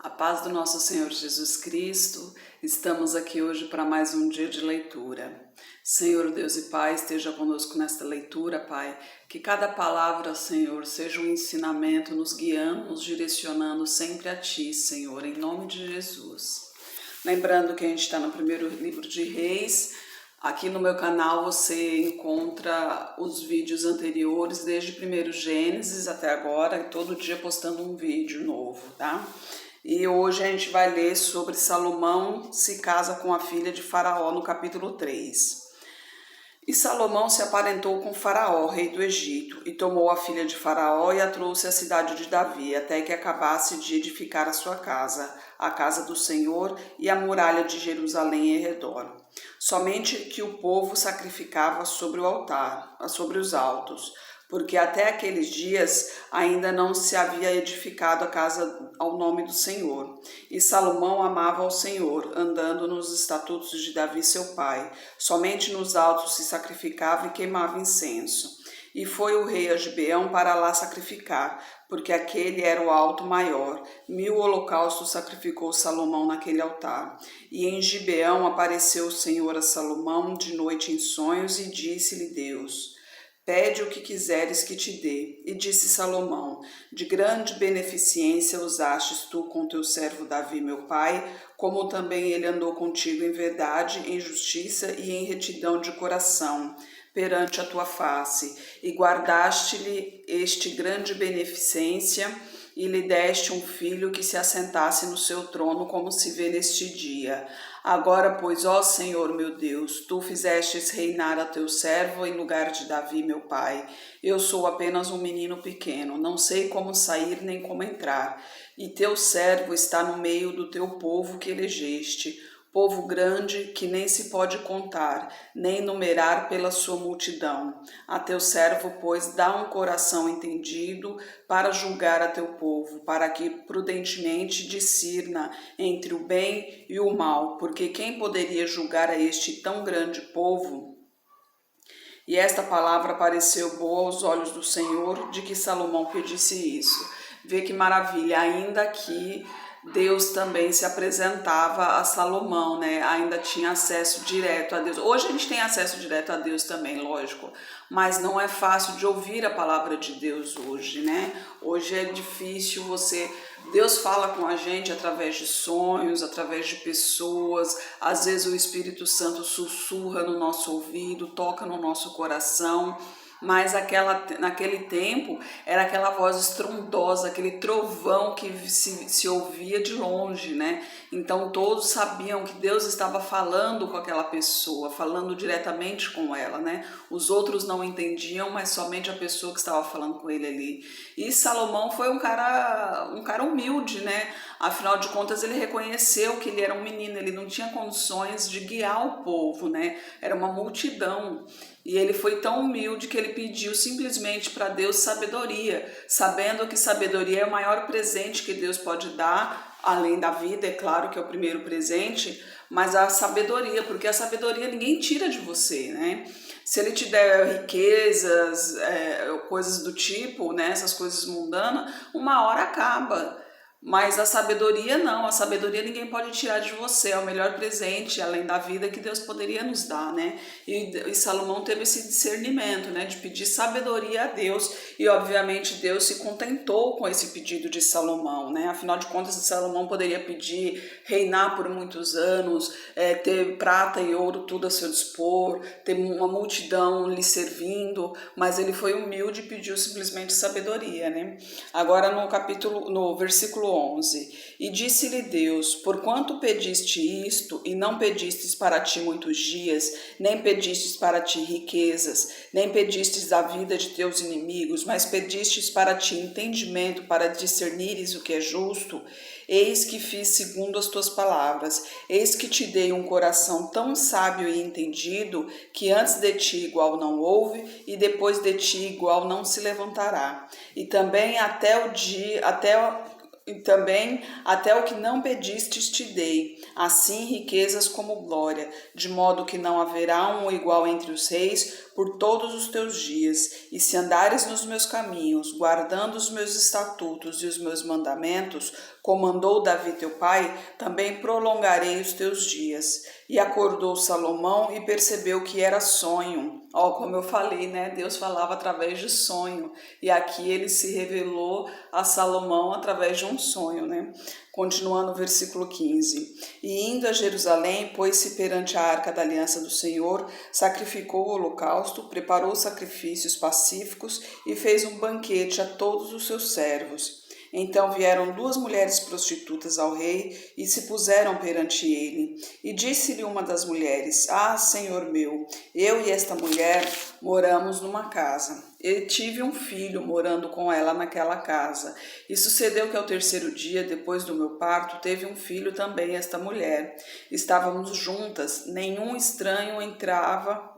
A paz do nosso Senhor Jesus Cristo, estamos aqui hoje para mais um dia de leitura. Senhor Deus e Pai, esteja conosco nesta leitura, Pai, que cada palavra, Senhor, seja um ensinamento nos guiando, nos direcionando sempre a Ti, Senhor, em nome de Jesus. Lembrando que a gente está no primeiro livro de Reis. Aqui no meu canal você encontra os vídeos anteriores, desde 1º Gênesis até agora, todo dia postando um vídeo novo, tá? E hoje a gente vai ler sobre Salomão se casa com a filha de Faraó no capítulo 3. E Salomão se aparentou com Faraó, rei do Egito, e tomou a filha de Faraó e a trouxe à cidade de Davi, até que acabasse de edificar a sua casa, a casa do Senhor e a muralha de Jerusalém em redor. Somente que o povo sacrificava sobre o altar, sobre os altos, porque até aqueles dias ainda não se havia edificado a casa ao nome do Senhor. E Salomão amava ao Senhor, andando nos estatutos de Davi seu pai. Somente nos altos se sacrificava e queimava incenso. E foi o rei a Gibeão para lá sacrificar, porque aquele era o alto maior. 1000 holocaustos sacrificou Salomão naquele altar. E em Gibeão apareceu o Senhor a Salomão de noite em sonhos e disse-lhe Deus: pede o que quiseres que te dê. E disse Salomão: de grande beneficência usastes tu com teu servo Davi, meu pai, como também ele andou contigo em verdade, em justiça e em retidão de coração, perante a tua face, e guardaste-lhe este grande beneficência, e lhe deste um filho que se assentasse no seu trono, como se vê neste dia. Agora, pois, ó Senhor meu Deus, tu fizestes reinar a teu servo em lugar de Davi, meu pai. Eu sou apenas um menino pequeno, não sei como sair nem como entrar. E teu servo está no meio do teu povo que elegeste, povo grande que nem se pode contar, nem numerar pela sua multidão. A teu servo, pois, dá um coração entendido para julgar a teu povo, para que prudentemente discirna entre o bem e o mal, porque quem poderia julgar a este tão grande povo? E esta palavra pareceu boa aos olhos do Senhor, de que Salomão pedisse isso. Vê que maravilha, ainda que Deus também se apresentava a Salomão, né? Ainda tinha acesso direto a Deus. Hoje a gente tem acesso direto a Deus também, lógico, mas não é fácil de ouvir a palavra de Deus hoje, né? Hoje é difícil Deus fala com a gente através de sonhos, através de pessoas, às vezes o Espírito Santo sussurra no nosso ouvido, toca no nosso coração, mas naquele tempo era aquela voz estrondosa, aquele trovão que se ouvia de longe, né? Então todos sabiam que Deus estava falando com aquela pessoa, falando diretamente com ela, né? Os outros não entendiam, mas somente a pessoa que estava falando com ele ali. E Salomão foi um cara humilde, né? Afinal de contas, ele reconheceu que ele era um menino, ele não tinha condições de guiar o povo, né? Era uma multidão. E ele foi tão humilde que ele pediu simplesmente para Deus sabedoria, sabendo que sabedoria é o maior presente que Deus pode dar, além da vida, é claro que é o primeiro presente, mas a sabedoria, porque a sabedoria ninguém tira de você, né? Se ele te der riquezas, coisas do tipo, né, essas coisas mundanas, uma hora acaba. Mas a sabedoria não, a sabedoria ninguém pode tirar de você, é o melhor presente, além da vida, que Deus poderia nos dar, né? E Salomão teve esse discernimento, né, de pedir sabedoria a Deus, e obviamente Deus se contentou com esse pedido de Salomão, né? Afinal de contas, Salomão poderia pedir reinar por muitos anos, ter prata e ouro tudo a seu dispor, ter uma multidão lhe servindo, mas ele foi humilde e pediu simplesmente sabedoria, né? Agora no versículo 11, e disse-lhe Deus: porquanto pediste isto, e não pedistes para ti muitos dias, nem pedistes para ti riquezas, nem pedistes a vida de teus inimigos, mas pedistes para ti entendimento, para discernires o que é justo, eis que fiz segundo as tuas palavras, eis que te dei um coração tão sábio e entendido, que antes de ti igual não houve, e depois de ti igual não se levantará. E também e também até o que não pedistes te dei, assim riquezas como glória, de modo que não haverá um igual entre os reis por todos os teus dias. E se andares nos meus caminhos, guardando os meus estatutos e os meus mandamentos, como mandou Davi teu pai, também prolongarei os teus dias. E acordou Salomão e percebeu que era sonho. Ó, como eu falei, né? Deus falava através de sonho. E aqui ele se revelou a Salomão através de um sonho, né? Continuando o versículo 15. E indo a Jerusalém, pôs-se perante a arca da aliança do Senhor, sacrificou o holocausto, preparou sacrifícios pacíficos e fez um banquete a todos os seus servos. Então vieram 2 mulheres prostitutas ao rei e se puseram perante ele. E disse-lhe uma das mulheres: Ah, senhor meu, eu e esta mulher moramos numa casa. Eu tive um filho morando com ela naquela casa. E sucedeu que ao 3º dia, depois do meu parto, teve um filho também esta mulher. Estávamos juntas, nenhum estranho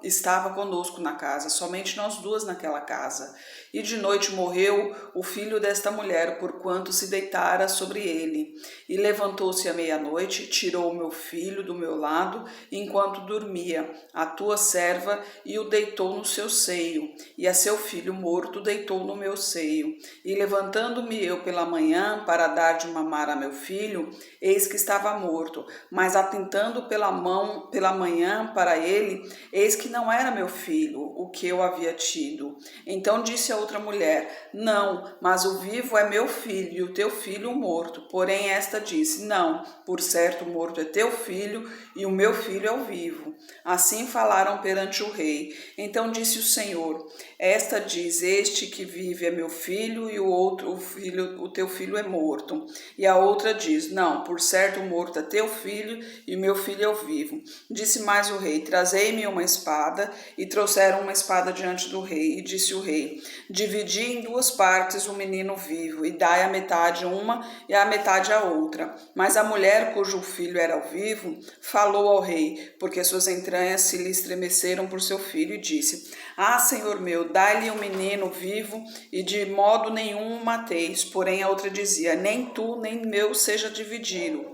estava conosco na casa, somente nós 2 naquela casa. E de noite morreu o filho desta mulher, porquanto se deitara sobre ele. E levantou-se à meia-noite, tirou o meu filho do meu lado, enquanto dormia, a tua serva, e o deitou no seu seio. E a seu filho morto deitou no meu seio. E levantando-me eu pela manhã para dar de mamar a meu filho, eis que estava morto. Mas atentando pela manhã para ele, eis que não era meu filho, o que eu havia tido. Então disse a outra mulher: Não, mas o vivo é meu filho, e o teu filho o morto. Porém esta disse: Não, por certo o morto é teu filho, e o meu filho é o vivo. Assim falaram perante o rei. Então disse o Senhor: Esta diz: Este que vive é meu filho, e o teu filho é morto. E a outra diz: Não, por certo o morto é teu filho, e o meu filho é o vivo. Disse mais o rei: Trazei-me uma espada. E trouxeram uma espada diante do rei. E disse o rei: Dividi em 2 partes o menino vivo, e dai a metade uma e a metade a outra. Mas a mulher cujo filho era o vivo falou ao rei, porque suas entranhas se lhe estremeceram por seu filho, e disse: Ah, senhor meu, dai-lhe o menino vivo, e de modo nenhum o mateis. Porém a outra dizia: Nem tu nem meu seja dividido,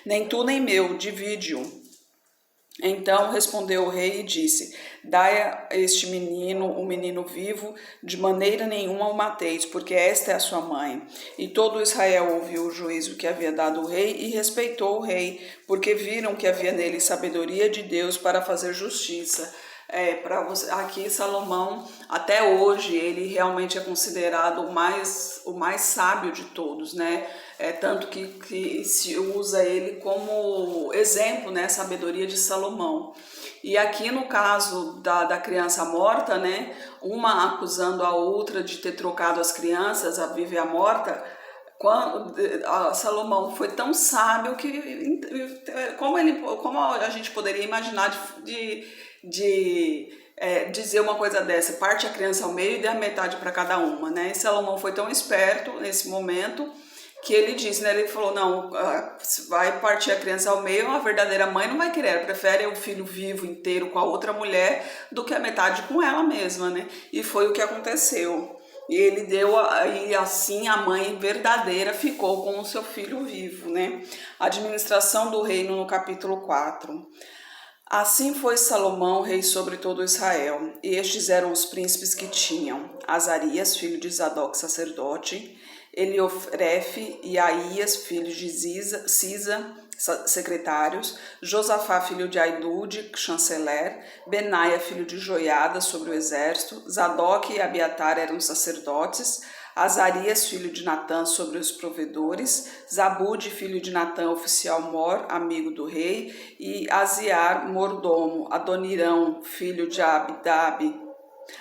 nem tu nem meu, divide-o. Então respondeu o rei e disse: Dai a este menino, o menino vivo, de maneira nenhuma o mateis, porque esta é a sua mãe. E todo Israel ouviu o juízo que havia dado o rei e respeitou o rei, porque viram que havia nele sabedoria de Deus para fazer justiça. Aqui Salomão, até hoje, ele realmente é considerado o mais sábio de todos, né? Tanto que se usa ele como exemplo, né? Sabedoria de Salomão. E aqui no caso da criança morta, né? Uma acusando a outra de ter trocado as crianças, a viva e a morta. Quando Salomão foi tão sábio que como a gente poderia imaginar dizer uma coisa dessa: parte a criança ao meio e dê a metade para cada uma, né? E Salomão foi tão esperto nesse momento que ele disse, né? Ele falou: não, vai partir a criança ao meio, a verdadeira mãe não vai querer, prefere o filho vivo inteiro com a outra mulher do que a metade com ela mesma, né? E foi o que aconteceu. E ele deu, e assim a mãe verdadeira ficou com o seu filho vivo, né? Administração do reino no capítulo 4. Assim foi Salomão rei sobre todo Israel, e estes eram os príncipes que tinham: Azarias, filho de Zadok, sacerdote; Eliofrefe e Aías, filhos de Sisa, secretários; Josafá, filho de Ailude, chanceler; Benaia, filho de Joiada, sobre o exército; Zadok e Abiatar eram sacerdotes; Azarias, filho de Natã, sobre os provedores; Zabude, filho de Natã, oficial mor, amigo do rei; e Aziar, mordomo; Adonirão, filho de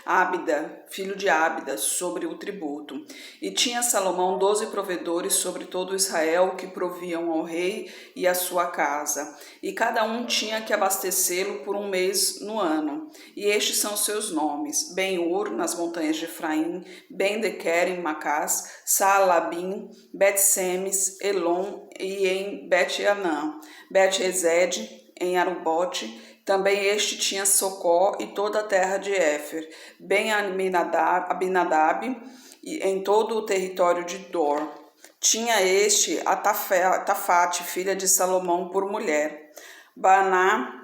Ábida, filho de Ábida, sobre o tributo. E tinha Salomão 12 provedores sobre todo Israel, que proviam ao rei e à sua casa, e cada um tinha que abastecê-lo por um mês no ano. E estes são seus nomes: Ben-Ur, nas montanhas de Efraim; Ben-Dequer, em Macás; Saalabim, Bet-Semes, Elon e em Bet-Anã; Bet-Ezed, em Arubote. Também este tinha Socó e toda a terra de Éfer, Ben Abinadab, em todo o território de Dor. Tinha este a Tafate, filha de Salomão, por mulher. Baná,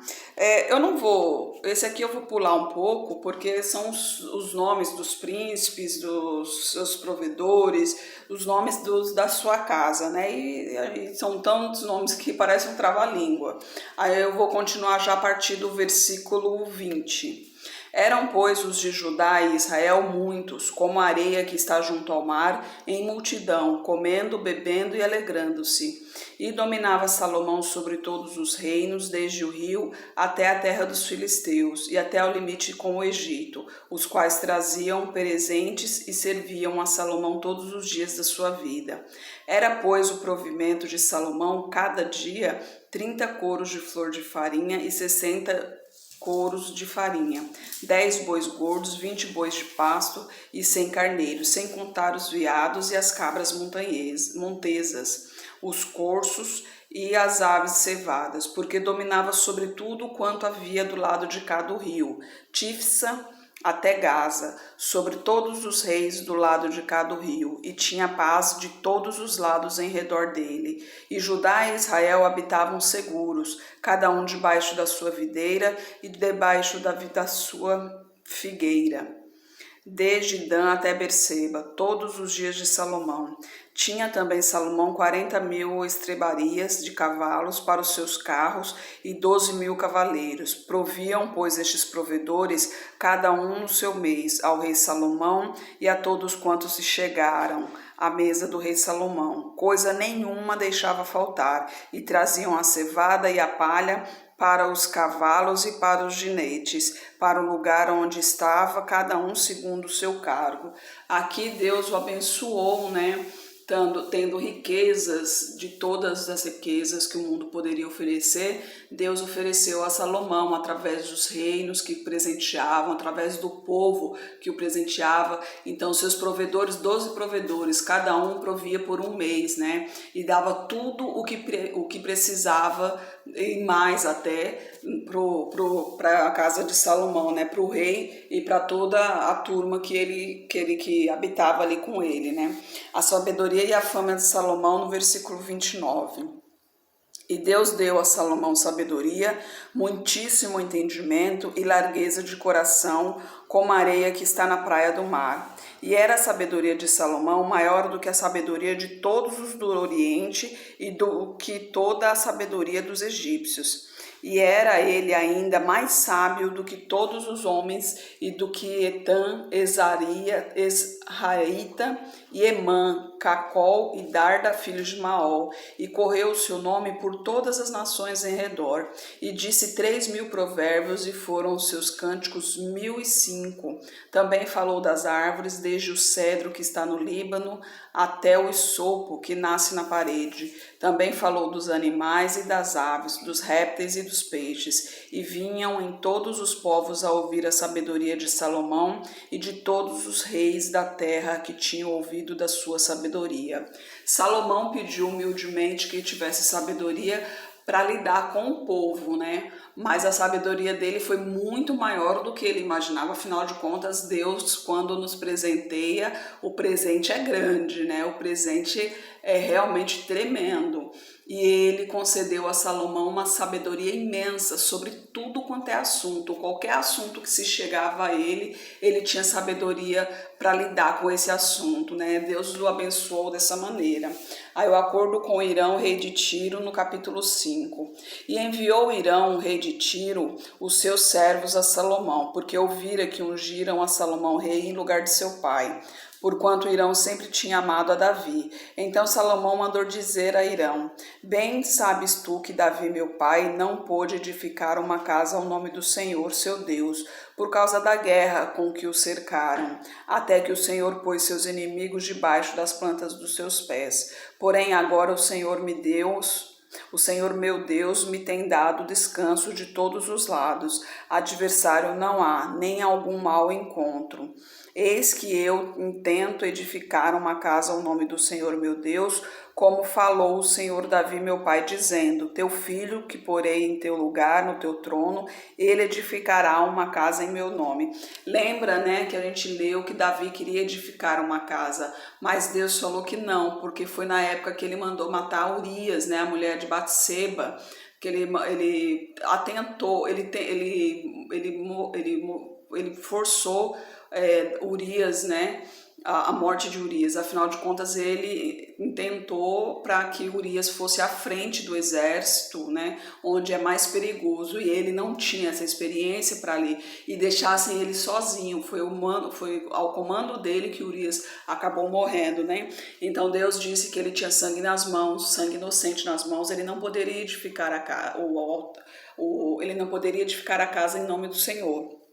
eu não vou, esse aqui eu vou pular um pouco, porque são os nomes dos príncipes, dos seus provedores, os nomes da sua casa, né? E são tantos nomes que parecem um trava-língua. Aí eu vou continuar já a partir do versículo 20. Eram, pois, os de Judá e Israel muitos, como a areia que está junto ao mar, em multidão, comendo, bebendo e alegrando-se. E dominava Salomão sobre todos os reinos, desde o rio até a terra dos filisteus, e até ao limite com o Egito, os quais traziam presentes e serviam a Salomão todos os dias da sua vida. Era, pois, o provimento de Salomão cada dia 30 coros de flor de farinha e 60 coros de farinha, 10 bois gordos, 20 bois de pasto e 100 carneiros, sem contar os veados e as cabras montesas, os corços e as aves cevadas, porque dominava sobre tudo quanto havia do lado de cá do rio, Tifsa até Gaza, sobre todos os reis do lado de cá do rio, e tinha paz de todos os lados em redor dele. E Judá e Israel habitavam seguros, cada um debaixo da sua videira e debaixo da sua figueira, desde Dan até Berseba, todos os dias de Salomão. Tinha também Salomão 40.000 estrebarias de cavalos para os seus carros e 12.000 cavaleiros. Proviam, pois, estes provedores, cada um no seu mês, ao rei Salomão e a todos quantos se chegaram à mesa do rei Salomão. Coisa nenhuma deixava faltar, e traziam a cevada e a palha para os cavalos e para os jinetes, para o lugar onde estava, cada um segundo o seu cargo. Aqui Deus o abençoou, né? Tendo riquezas, de todas as riquezas que o mundo poderia oferecer, Deus ofereceu a Salomão através dos reinos que presenteavam, através do povo que o presenteava. Então seus provedores, 12 provedores, cada um provia por um mês, né? E dava tudo o que precisava e mais até para a casa de Salomão, né? Para o rei e para toda a turma que habitava ali com ele, né? A sabedoria e a fama de Salomão, no versículo 29. E Deus deu a Salomão sabedoria, muitíssimo entendimento e largueza de coração, como a areia que está na praia do mar. E era a sabedoria de Salomão maior do que a sabedoria de todos os do Oriente e do que toda a sabedoria dos egípcios. E era ele ainda mais sábio do que todos os homens e do que Etan, Esraíta e Emã, Cacol e Darda, filhos de Maol. E correu o seu nome por todas as nações em redor. E disse 3.000 provérbios, e foram os seus cânticos 1.005. Também falou das árvores, desde o cedro que está no Líbano até o isopo que nasce na parede. Também falou dos animais e das aves, dos répteis e dos peixes. E vinham em todos os povos a ouvir a sabedoria de Salomão e de todos os reis da terra que tinham ouvido da sua sabedoria. Salomão pediu humildemente que tivesse sabedoria para lidar com o povo, né? Mas a sabedoria dele foi muito maior do que ele imaginava. Afinal de contas, Deus, quando nos presenteia, o presente é grande, né? O presente é realmente tremendo. E ele concedeu a Salomão uma sabedoria imensa sobre tudo quanto é assunto. Qualquer assunto que se chegava a ele, ele tinha sabedoria para lidar com esse assunto, né? Deus o abençoou dessa maneira. Aí o acordo com Irão, rei de Tiro, no capítulo 5. E enviou Irão, rei de Tiro, os seus servos a Salomão, porque ouvira que ungiram a Salomão rei em lugar de seu pai, porquanto Irão sempre tinha amado a Davi. Então Salomão mandou dizer a Irão: Bem sabes tu que Davi, meu pai, não pôde edificar uma casa ao nome do Senhor, seu Deus, por causa da guerra com que o cercaram, até que o Senhor pôs seus inimigos debaixo das plantas dos seus pés. Porém agora o Senhor meu Deus me tem dado descanso de todos os lados. Adversário não há, nem algum mal encontro. Eis que eu intento edificar uma casa ao nome do Senhor meu Deus, como falou o Senhor Davi, meu pai, dizendo: teu filho, que porei em teu lugar, no teu trono, ele edificará uma casa em meu nome. Lembra, né, que a gente leu que Davi queria edificar uma casa, mas Deus falou que não, porque foi na época que ele mandou matar Urias, né, a mulher de Batseba, que ele atentou, ele forçou Urias, né, a morte de Urias. Afinal de contas, ele intentou para que Urias fosse à frente do exército, né, onde é mais perigoso, e ele não tinha essa experiência para ali, e deixassem ele sozinho. Foi ao comando dele que Urias acabou morrendo, né? Então Deus disse que ele tinha sangue nas mãos, sangue inocente nas mãos, ele não poderia edificar ele não poderia edificar a casa em nome do Senhor.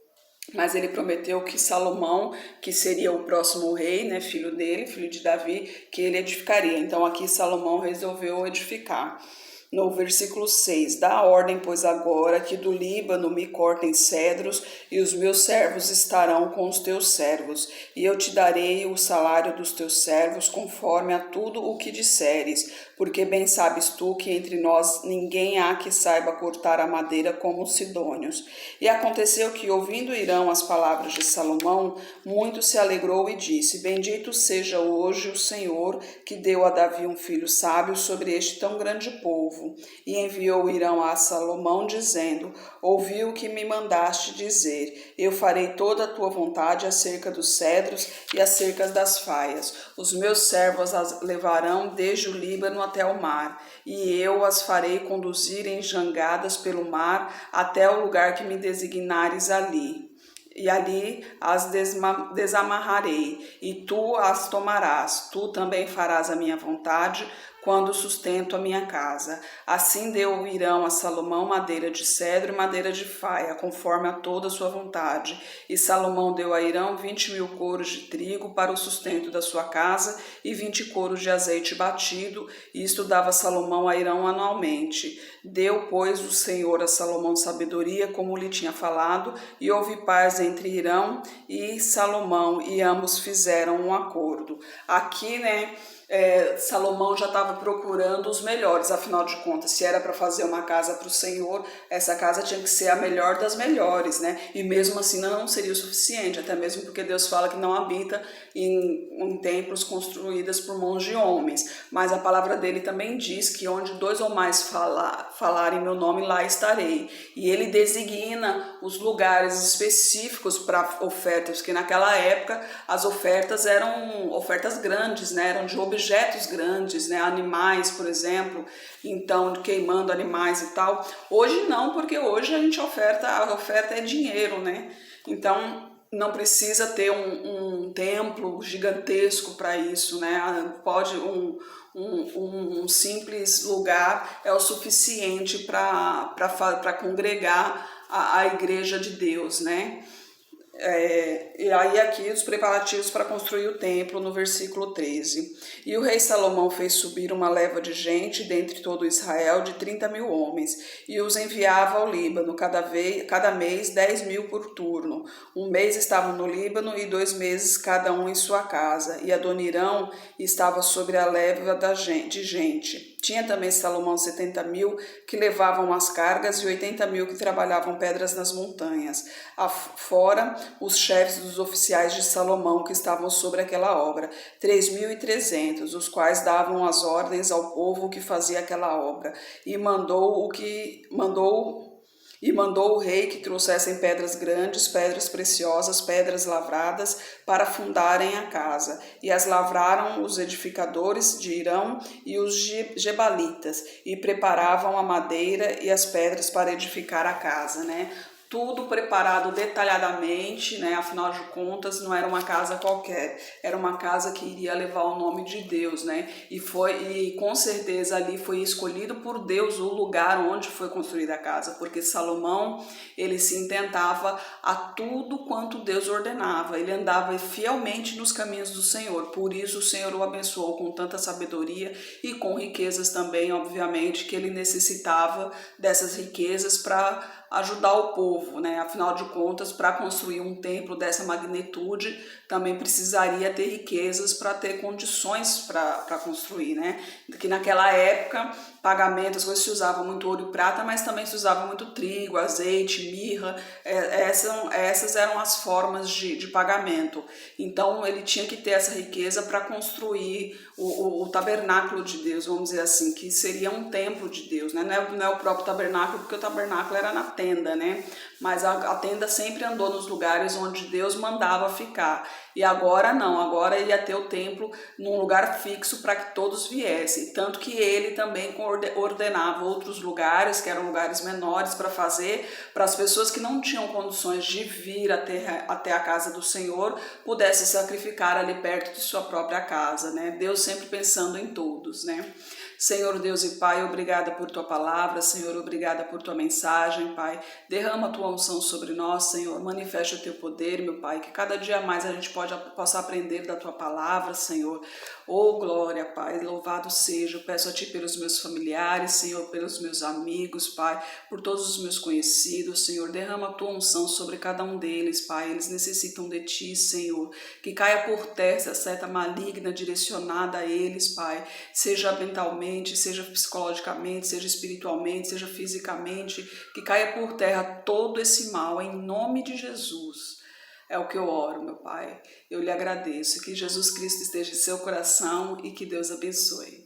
Mas ele prometeu que Salomão, que seria o próximo rei, né, filho dele, filho de Davi, que ele edificaria. Então aqui Salomão resolveu edificar. No versículo 6, dá ordem, pois agora que do Líbano me cortem cedros, e os meus servos estarão com os teus servos, e eu te darei o salário dos teus servos, conforme a tudo o que disseres, porque bem sabes tu que entre nós ninguém há que saiba cortar a madeira como os sidônios. E aconteceu que, ouvindo Hirão as palavras de Salomão, muito se alegrou e disse: bendito seja hoje o Senhor, que deu a Davi um filho sábio sobre este tão grande povo. E enviou Hirão a Salomão, dizendo: ouvi o que me mandaste dizer, eu farei toda a tua vontade acerca dos cedros e acerca das faias. Os meus servos as levarão desde o Líbano até o mar, e eu as farei conduzir em jangadas pelo mar até o lugar que me designares ali. E ali as desamarrarei, e tu as tomarás. Tu também farás a minha vontade, quando sustento a minha casa. Assim deu Hirão a Salomão madeira de cedro e madeira de faia, conforme a toda a sua vontade. E Salomão deu a Hirão 20.000 coros de trigo para o sustento da sua casa e 20 coros de azeite batido, e isto dava Salomão a Hirão anualmente. Deu, pois, o Senhor a Salomão sabedoria, como lhe tinha falado, e houve paz entre Hirão e Salomão, e ambos fizeram um acordo. Aqui, né, Salomão já estava procurando os melhores, afinal de contas, se era para fazer uma casa para o Senhor, essa casa tinha que ser a melhor das melhores, né? E mesmo assim não seria o suficiente, até mesmo porque Deus fala que não habita em templos construídos por mãos de homens, mas a palavra dele também diz que onde dois ou mais falarem meu nome, lá estarei. E ele designa os lugares específicos para ofertas, porque naquela época as ofertas eram ofertas grandes, né? Eram de objetos grandes, né? Animais, por exemplo, então queimando animais e tal. Hoje não, porque hoje a oferta é dinheiro, né? Então não precisa ter um templo gigantesco para isso, né? Pode um simples lugar é o suficiente para congregar a igreja de Deus, né? E aí aqui os preparativos para construir o templo no versículo 13. E o rei Salomão fez subir uma leva de gente dentre todo Israel de 30.000 homens, e os enviava ao Líbano, cada mês 10.000 por turno. Um mês estavam no Líbano e 2 meses cada um em sua casa, e Adonirão estava sobre a leva de gente. Tinha também Salomão 70.000 que levavam as cargas e 80.000 que trabalhavam pedras nas montanhas. Fora os chefes dos oficiais de Salomão que estavam sobre aquela obra, 3.300, os quais davam as ordens ao povo que fazia aquela obra. E mandou o rei que trouxessem pedras grandes, pedras preciosas, pedras lavradas, para fundarem a casa. E as lavraram os edificadores de Hirão e os gebalitas, e preparavam a madeira e as pedras para edificar a casa, né? Tudo preparado detalhadamente, né? Afinal de contas, não era uma casa qualquer, era uma casa que iria levar o nome de Deus, né? E com certeza ali foi escolhido por Deus o lugar onde foi construída a casa, porque Salomão, ele se intentava a tudo quanto Deus ordenava, ele andava fielmente nos caminhos do Senhor, por isso o Senhor o abençoou com tanta sabedoria e com riquezas também, obviamente, que ele necessitava dessas riquezas para ajudar o povo, né? Afinal de contas, para construir um templo dessa magnitude, também precisaria ter riquezas para ter condições para construir, né? Que naquela época, pagamento, as coisas se usavam muito ouro e prata, mas também se usava muito trigo, azeite, mirra, essas eram as formas de pagamento. Então ele tinha que ter essa riqueza para construir o tabernáculo de Deus, vamos dizer assim, que seria um templo de Deus, né? Não é o próprio tabernáculo, porque o tabernáculo era na tenda, né? Mas a tenda sempre andou nos lugares onde Deus mandava ficar. E agora não, agora ia ter o templo num lugar fixo para que todos viessem. Tanto que ele também ordenava outros lugares, que eram lugares menores para fazer, para as pessoas que não tinham condições de vir até a casa do Senhor, pudessem sacrificar ali perto de sua própria casa, né? Deus sempre pensando em todos, né? Senhor Deus e Pai, obrigada por Tua palavra, Senhor, obrigada por Tua mensagem, Pai. Derrama a Tua unção sobre nós, Senhor, manifesta o Teu poder, meu Pai, que cada dia mais a gente possa aprender da Tua palavra, Senhor. Oh, glória, Pai, louvado seja. Eu peço a Ti pelos meus familiares, Senhor, pelos meus amigos, Pai, por todos os meus conhecidos, Senhor. Derrama a Tua unção sobre cada um deles, Pai. Eles necessitam de Ti, Senhor. Que caia por terra essa seta maligna direcionada a eles, Pai, seja mentalmente, seja psicologicamente, seja espiritualmente, seja fisicamente, que caia por terra todo esse mal, em nome de Jesus. É o que eu oro, meu Pai. Eu lhe agradeço. Que Jesus Cristo esteja em seu coração e que Deus abençoe.